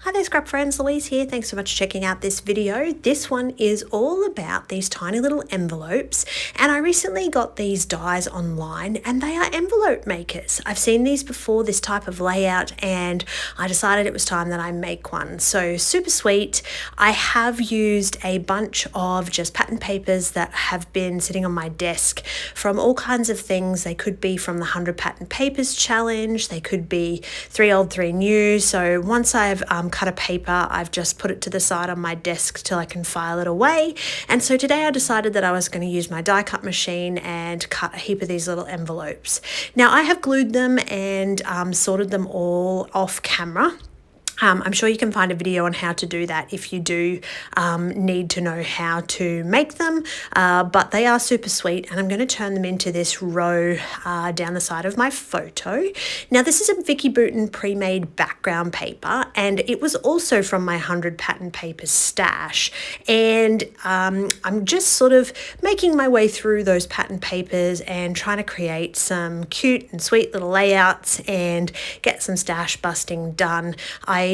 Hi there scrap friends, Louise here. Thanks so much for checking out this video. This one is all about these tiny little envelopes, and I recently got these dies online and they are envelope makers. I've seen these before, this type of layout, and I decided it was time that I make one. So super sweet. I have used a bunch of just pattern papers that have been sitting on my desk from all kinds of things. They could be from the 100 pattern papers challenge, they could be 3 old 3 new. So once I've cut a paper, I've just put it to the side on my desk till I can file it away. And so today I decided that I was going to use my die cut machine and cut a heap of these little envelopes. Now I have glued them and sorted them all off camera. I'm sure you can find a video on how to do that if you do need to know how to make them, but they are super sweet, and I'm going to turn them into this row down the side of my photo. Now this is a Vicky Bouton pre-made background paper, and it was also from my 100 pattern papers stash, and I'm just sort of making my way through those pattern papers and trying to create some cute and sweet little layouts and get some stash busting done. I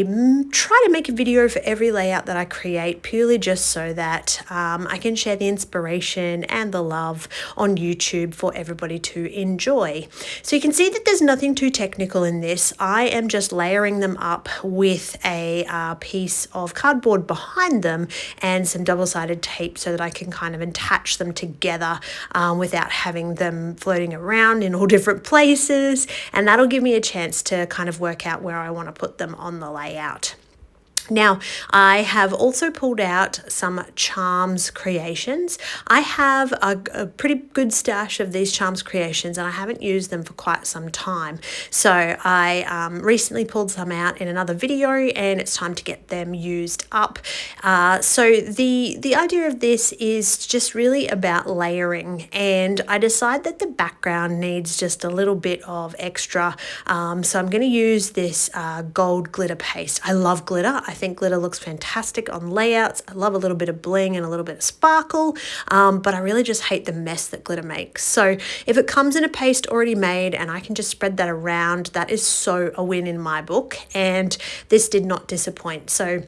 try to make a video for every layout that I create, purely just so that I can share the inspiration and the love on YouTube for everybody to enjoy. So you can see that there's nothing too technical in this. I am just layering them up with a piece of cardboard behind them and some double-sided tape so that I can kind of attach them together without having them floating around in all different places, and that'll give me a chance to kind of work out where I want to put them on the layout. Now, I have also pulled out some Charms creations. I have a pretty good stash of these Charms creations, and I haven't used them for quite some time. So I recently pulled some out in another video, and it's time to get them used up. So the idea of this is just really about layering, and I decide that the background needs just a little bit of extra. So I'm going to use this gold glitter paste. I love glitter. I think glitter looks fantastic on layouts. I love a little bit of bling and a little bit of sparkle, but I really just hate the mess that glitter makes. So if it comes in a paste already made and I can just spread that around, that is so a win in my book, and this did not disappoint. So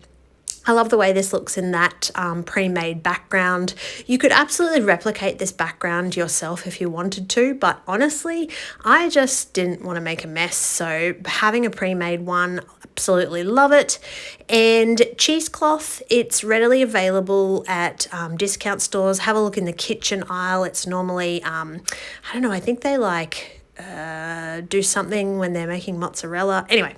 I love the way this looks in that pre-made background. You could absolutely replicate this background yourself if you wanted to, but honestly, I just didn't want to make a mess. So having a pre-made one, absolutely love it. And cheesecloth, it's readily available at discount stores. Have a look in the kitchen aisle. It's normally, I don't know, I think they do something when they're making mozzarella. Anyway,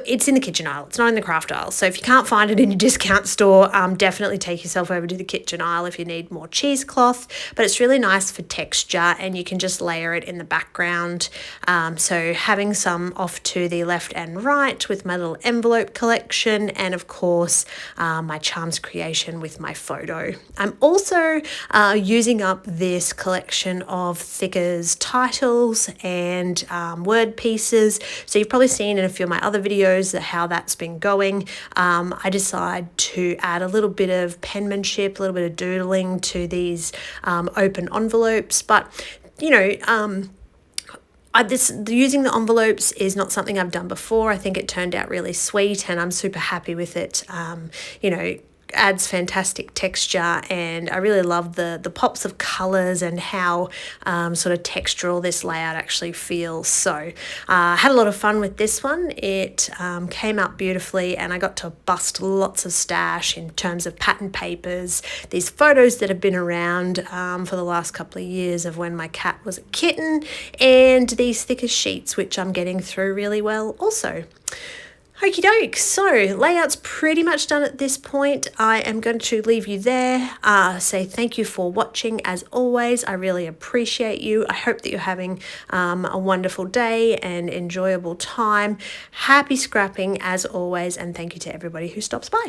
it's in the kitchen aisle. It's not in the craft aisle. So if you can't find it in your discount store, definitely take yourself over to the kitchen aisle if you need more cheesecloth. But it's really nice for texture, and you can just layer it in the background. So having some off to the left and right with my little envelope collection, and of course my Charms creation with my photo. I'm also using up this collection of Thicker's titles and word pieces. So you've probably seen in a few of my other videos how that's been going. I decide to add a little bit of penmanship, a little bit of doodling to these open envelopes, but you know, using the envelopes is not something I've done before. I think it turned out really sweet, and I'm super happy with it. You know, adds fantastic texture, and I really love the pops of colors and how sort of textural this layout actually feels. So I had a lot of fun with this one. It came out beautifully, and I got to bust lots of stash in terms of pattern papers, these photos that have been around for the last couple of years of when my cat was a kitten, and these thicker sheets, which I'm getting through really well also. Okie doke, so layout's pretty much done at this point. I am going to leave you there, say thank you for watching as always. I really appreciate you. I hope that you're having a wonderful day and enjoyable time. Happy scrapping as always, and thank you to everybody who stops by.